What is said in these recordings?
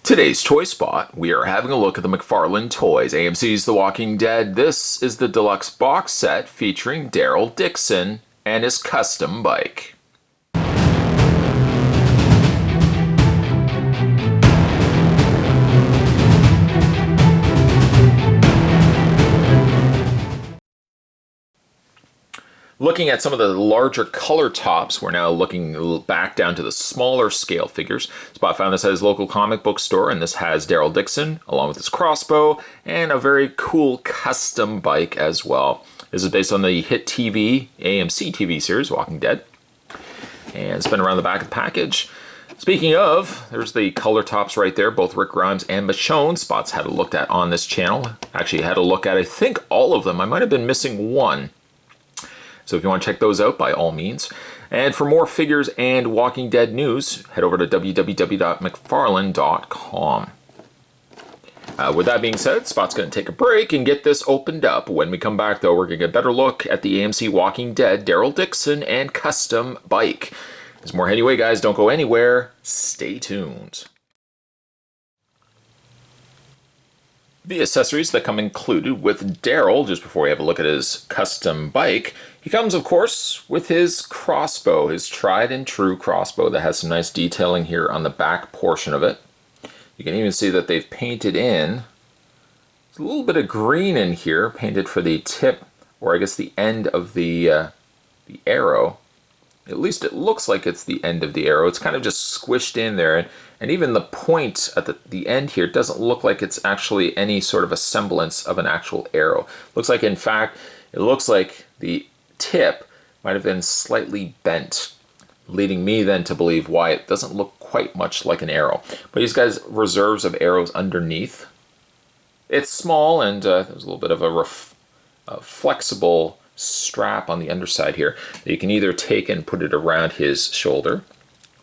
Today's Toy Spot, we are having a look at the McFarlane toys. AMC's The Walking Dead. This is the deluxe box set featuring Daryl, Dixon, and his custom bike. Looking at some of the larger color tops, we're now looking back down to the smaller scale figures. Spot found this at his local comic book store, and this has Daryl Dixon, along with his crossbow, and a very cool custom bike as well. This is based on the hit TV, AMC TV series, Walking Dead. And it's been around the back of the package. Speaking of, there's the color tops right there, both Rick Grimes and Michonne. Spot's had a look at on this channel. Actually had a look at, I think, all of them. I might have been missing one. So if you want to check those out, by all means. And for more figures and Walking Dead news, head over to www.mcfarlane.com. With that being said, Spot's going to take a break and get this opened up. When we come back, though, we're going to get a better look at the AMC Walking Dead, Daryl Dixon, and custom bike. There's more anyway, guys. Don't go anywhere. Stay tuned. The accessories that come included with Daryl, just before we have a look at his custom bike, he comes, of course, with his crossbow, his tried and true crossbow that has some nice detailing here on the back portion of it. You can even see that they've painted in a little bit of green in here, painted for the tip, or I guess the end of the arrow. At least it looks like it's the end of the arrow. It's kind of just squished in there, and even the point at the end here doesn't look like it's actually any sort of a semblance of an actual arrow. Looks like, in fact, it looks like the tip might have been slightly bent, leading me then to believe why it doesn't look quite much like an arrow. But these guys reserves of arrows underneath. It's small, and there's a little bit of a flexible strap on the underside here that you can either take and put it around his shoulder,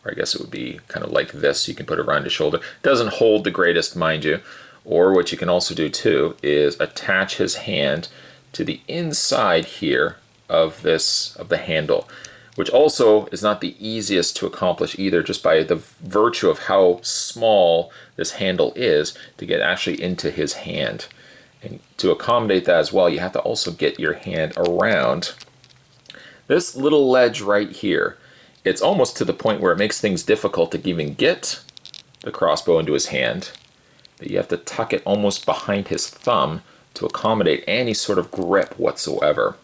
or I guess it would be kind of like this. You can put it around his shoulder. Doesn't hold the greatest, mind you. Or what you can also do too is attach his hand to the inside here of the handle, which also is not the easiest to accomplish either, just by the virtue of how small this handle is to get actually into his hand. And to accommodate that as well, you have to also get your hand around this little ledge right here. It's almost to the point where it makes things difficult to even get the crossbow into his hand. But you have to tuck it almost behind his thumb to accommodate any sort of grip whatsoever.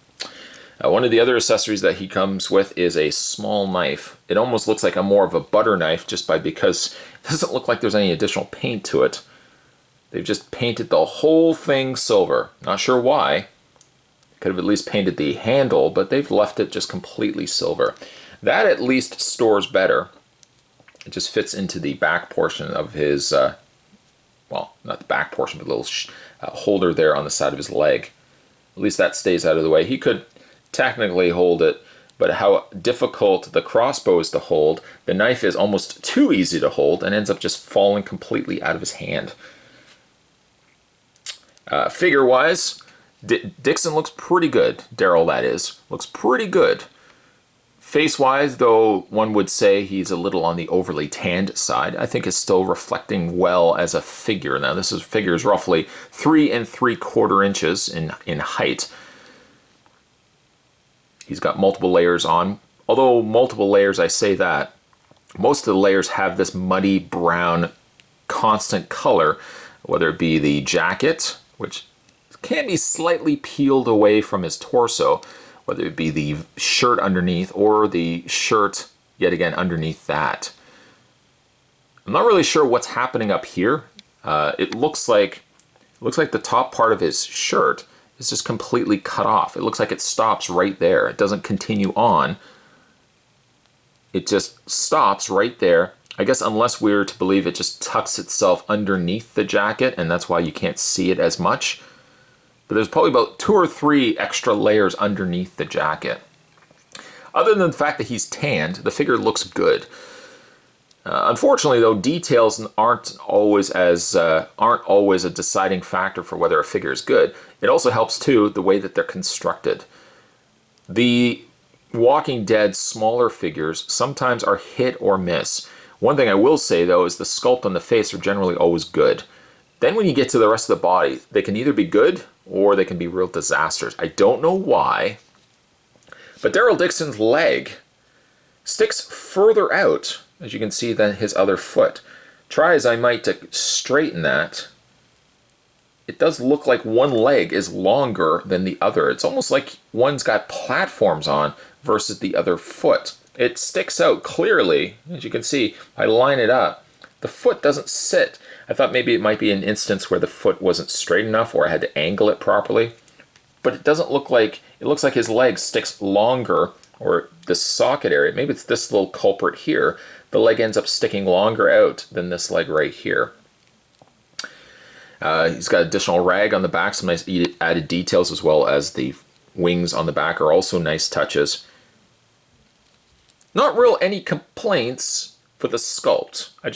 One of the other accessories that he comes with is a small knife. It almost looks like more of a butter knife because it doesn't look like there's any additional paint to it. They've just painted the whole thing silver. Not sure why. Could have at least painted the handle, but they've left it just completely silver. That at least stores better. It just fits into the back portion of his, well, not the back portion, but the little holder there on the side of his leg. At least that stays out of the way. He could technically hold it, but how difficult the crossbow is to hold, the knife is almost too easy to hold and ends up just falling completely out of his hand. Figure-wise, Dixon looks pretty good. Daryl, that is, looks pretty good. Face-wise, though, one would say he's a little on the overly tanned side. I think is still reflecting well as a figure. Now, this figure is roughly 3 3/4 inches in height. He's got multiple layers on. Although multiple layers, I say that, most of the layers have this muddy brown constant color, whether it be the jacket, which can be slightly peeled away from his torso, whether it be the shirt underneath or the shirt yet again underneath that. I'm not really sure what's happening up here. It looks like the top part of his shirt is just completely cut off. It looks like it stops right there. It doesn't continue on. It just stops right there. I guess unless we're to believe it just tucks itself underneath the jacket, and that's why you can't see it as much. But there's probably about 2 or 3 extra layers underneath the jacket. Other than the fact that he's tanned, the figure looks good. Unfortunately, though, details aren't always a deciding factor for whether a figure is good. It also helps too the way that they're constructed. The Walking Dead smaller figures sometimes are hit or miss. One thing I will say, though, is the sculpt on the face are generally always good. Then when you get to the rest of the body, they can either be good or they can be real disasters. I don't know why, but Daryl Dixon's leg sticks further out, as you can see, than his other foot. Try as I might to straighten that, it does look like one leg is longer than the other. It's almost like one's got platforms on versus the other foot. It sticks out clearly, as you can see, if I line it up. The foot doesn't sit. I thought maybe it might be an instance where the foot wasn't straight enough or I had to angle it properly. But it doesn't look like, it looks like his leg sticks longer, or this socket area, maybe it's this little culprit here, the leg ends up sticking longer out than this leg right here. He's got additional rag on the back, some nice added details, as well as the wings on the back are also nice touches. Not real any complaints for the sculpt. I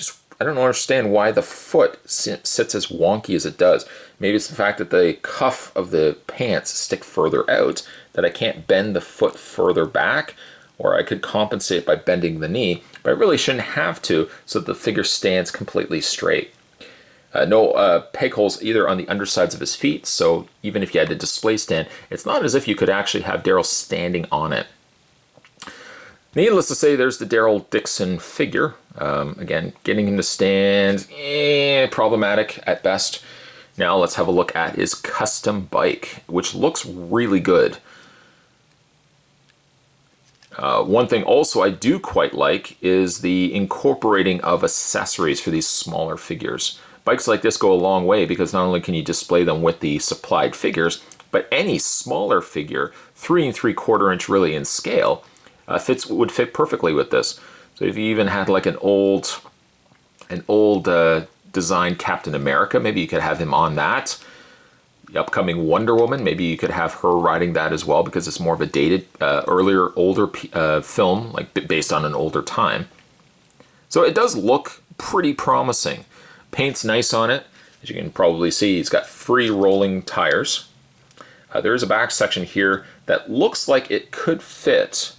don't understand why the foot sits as wonky as it does. Maybe it's the fact that the cuff of the pants stick further out, that I can't bend the foot further back, or I could compensate by bending the knee, but I really shouldn't have to, so that the figure stands completely straight. No peg holes either on the undersides of his feet, so even if you had a display stand, it's not as if you could actually have Daryl standing on it. Needless to say, there's the Daryl Dixon figure. Again, getting him to stand, problematic at best. Now let's have a look at his custom bike, which looks really good. One thing also I do quite like is the incorporating of accessories for these smaller figures. Bikes like this go a long way because not only can you display them with the supplied figures, but any smaller figure, 3 3/4 inch really in scale, would fit perfectly with this. So if you even had like an old design Captain America, maybe you could have him on that. The upcoming Wonder Woman, maybe you could have her riding that as well, because it's more of a dated, older film, like based on an older time. So it does look pretty promising. Paint's nice on it. As you can probably see, it's got free rolling tires. There's a back section here that looks like it could fit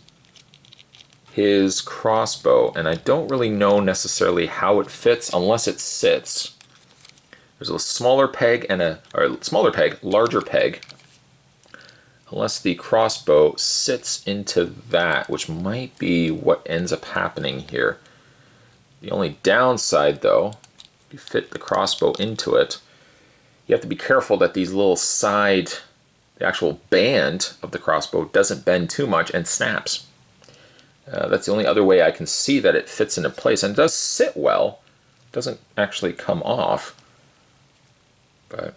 his crossbow, and I don't really know necessarily how it fits unless it sits. There's a smaller peg larger peg, unless the crossbow sits into that, which might be what ends up happening here. The only downside, though, if you fit the crossbow into it, you have to be careful that these little the actual band of the crossbow doesn't bend too much and snaps. That's the only other way I can see that it fits into place, and it does sit well. It doesn't actually come off. But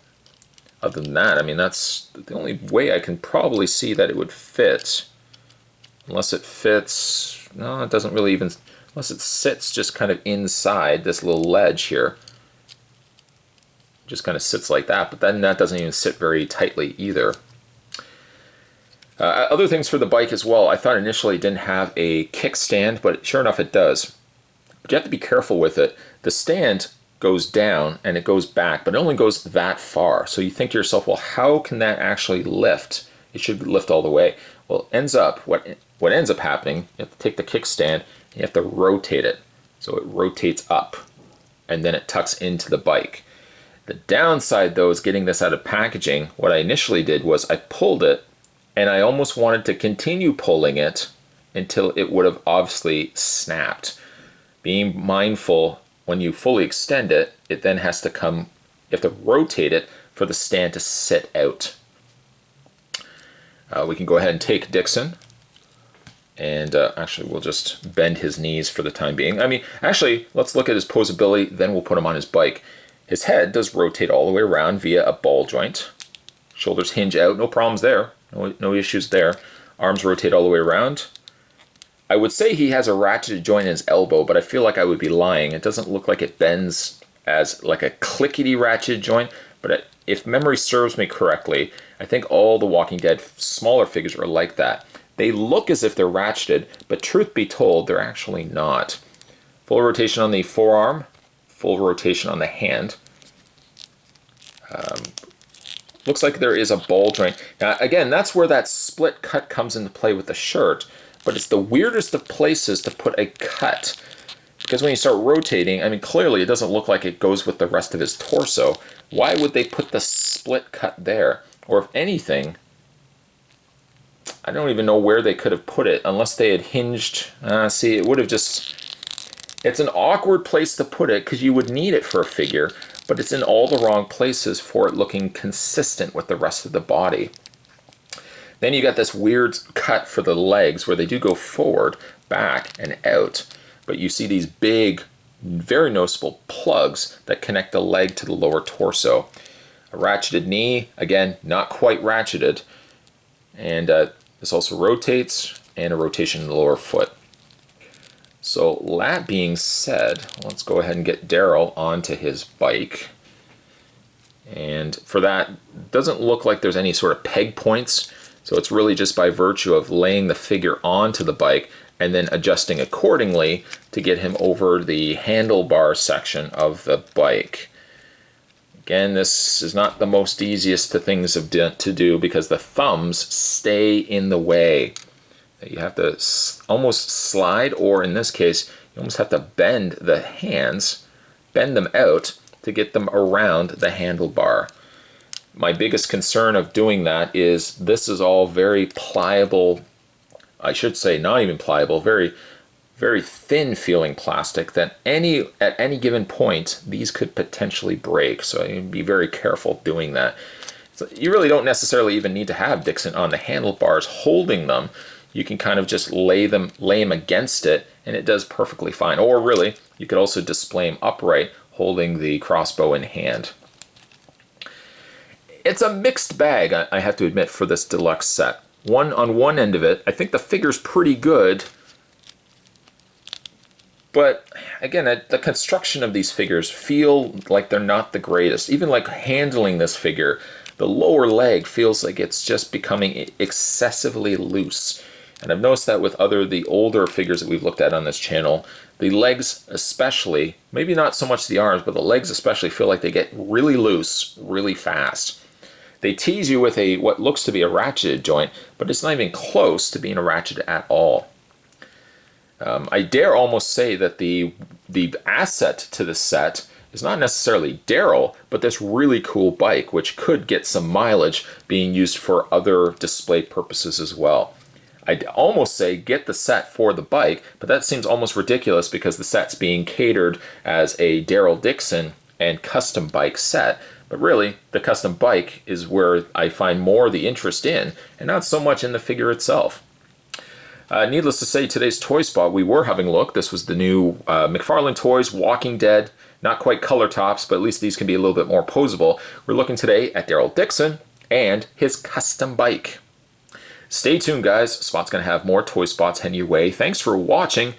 other than that, I mean, that's the only way I can probably see that it would fit. Unless it fits, no, it doesn't really even, unless it sits just kind of inside this little ledge here. Just kind of sits like that, but then that doesn't even sit very tightly either. Other things for the bike as well. I thought initially it didn't have a kickstand, but sure enough it does. But you have to be careful with it. The stand goes down and it goes back, but it only goes that far. So you think to yourself, well, how can that actually lift? It should lift all the way. Well, what ends up happening, you have to take the kickstand and you have to rotate it. So it rotates up and then it tucks into the bike. The downside, though, is getting this out of packaging. What I initially did was I pulled it, and I almost wanted to continue pulling it until it would have obviously snapped. Being mindful, when you fully extend it, it then has to come, you have to rotate it for the stand to sit out. We can go ahead and take Dixon, and actually we'll just bend his knees for the time being. I mean, actually, let's look at his posability, then we'll put him on his bike. His head does rotate all the way around via a ball joint. Shoulders hinge out, no problems there. No issues there. Arms rotate all the way around. I would say he has a ratcheted joint in his elbow, but I feel like I would be lying. It doesn't look like it bends as like a clickety ratcheted joint, but if memory serves me correctly, I think all the Walking Dead smaller figures are like that. They look as if they're ratcheted, but truth be told, they're actually not. Full rotation on the forearm, full rotation on the hand. Looks like there is a ball joint. Now, again, that's where that split cut comes into play with the shirt, but it's the weirdest of places to put a cut. Because when you start rotating, I mean, clearly it doesn't look like it goes with the rest of his torso. Why would they put the split cut there? Or if anything, I don't even know where they could have put it unless they had hinged. See, it would have just... It's an awkward place to put it because you would need it for a figure, but it's in all the wrong places for it looking consistent with the rest of the body. Then you got this weird cut for the legs where they do go forward, back, and out. But you see these big, very noticeable plugs that connect the leg to the lower torso. A ratcheted knee, again, not quite ratcheted. And this also rotates, and a rotation in the lower foot. So that being said, let's go ahead and get Daryl onto his bike. And for that, it doesn't look like there's any sort of peg points. So it's really just by virtue of laying the figure onto the bike and then adjusting accordingly to get him over the handlebar section of the bike. Again, this is not the most easiest to things to do because the thumbs stay in the way. You have to almost slide, or in this case, you almost have to bend the hands, bend them out to get them around the handlebar. My biggest concern of doing that is this is all very pliable. I should say not even pliable, very, very thin feeling plastic that at any given point, these could potentially break. So you be very careful doing that. So you really don't necessarily even need to have Dixon on the handlebars holding them. You can kind of just lay him against it and it does perfectly fine. Or really, you could also display him upright holding the crossbow in hand. It's a mixed bag, I have to admit, for this deluxe set. On one end of it, I think the figure's pretty good, but again, the construction of these figures feel like they're not the greatest. Even like handling this figure, the lower leg feels like it's just becoming excessively loose. And I've noticed that with the older figures that we've looked at on this channel, the legs especially, maybe not so much the arms, but the legs especially feel like they get really loose really fast. They tease you with what looks to be a ratcheted joint, but it's not even close to being a ratchet at all. I dare almost say that the asset to the set is not necessarily Daryl, but this really cool bike, which could get some mileage being used for other display purposes as well. I'd almost say get the set for the bike, but that seems almost ridiculous because the set's being catered as a Daryl Dixon and custom bike set. But really, the custom bike is where I find more of the interest in, and not so much in the figure itself. Needless to say, today's toy spot, we were having a look. This was the new McFarlane Toys Walking Dead. Not quite color tops, but at least these can be a little bit more posable. We're looking today at Daryl Dixon and his custom bike. Stay tuned, guys. Spot's going to have more toy spots heading your way. Thanks for watching.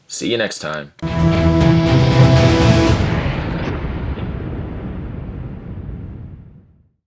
See you next time.